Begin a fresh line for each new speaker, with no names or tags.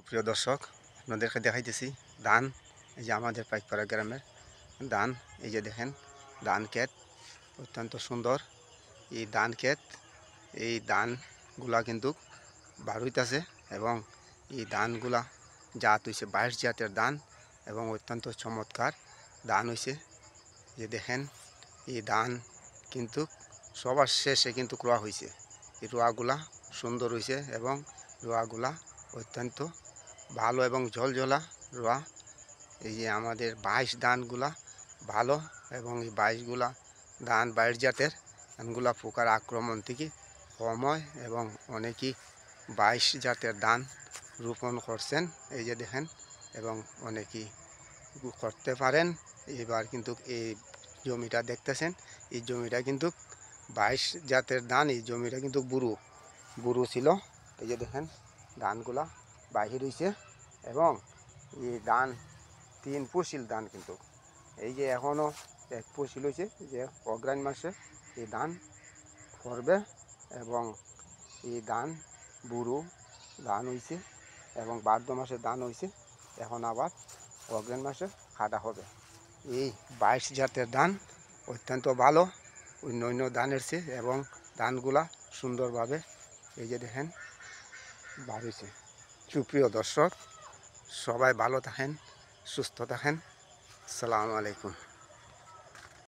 সুপ্রিয় দর্শক, আপনাদেরকে দেখাইতেছি ধান। এই যে আমাদের পাইকপাড়া গ্রামের ধান। এই যে দেখেন ধান ক্ষেত অত্যন্ত সুন্দর। এই ধান ক্ষেত, এই ধানগুলা কিন্তু বার হইতাছে এবং এই ধানগুলা জাত হইছে 22 জাতের ধান এবং অত্যন্ত চমৎকার ধান হইছে। যে দেখেন এই ধান কিন্তু সবার শেষে কিন্তু রোয়া হয়েছে। এই রোয়াগুলা সুন্দর হয়েছে এবং রোয়াগুলা অত্যন্ত ভালো এবং ঝলঝলা রোয়া। এই যে আমাদের 22 ধানগুলা ভালো এবং এই 22গুলা ধান 22 জাতের ধানগুলা পোকার আক্রমণ থেকে কম হয় এবং অনেকেই 22 জাতের ধান রোপণ করছেন। এই যে দেখেন এবং অনেকেই করতে পারেন। এবার কিন্তু এই জমিটা দেখতেছেন, এই জমিটা কিন্তু 22 জাতের ধান। এই জমিটা কিন্তু বুরু ছিল। এই যে দেখেন ধানগুলা বাহির হয়েছে এবং এই ধান 3 ফসিল ধান কিন্তু এই যে এখনও 1 ফসিল হয়েছে, যে অগ্রাণ মাসে এই ধান করবে এবং এই ধান বুরু ধান হয়েছে এবং ভাদ্র মাসে ধান হয়েছে। এখন আবার অগ্রাণ মাসে কাটা হবে। এই 22 জাতের ধান অত্যন্ত ভালো অন্য ধানের চেয়ে এবং ধানগুলা সুন্দরভাবে এই যে দেখেন বার হয়েছে। সুপ্রিয় দর্শক, সবাই ভালো থাকেন, সুস্থ থাকেন। আসসালামু আলাইকুম।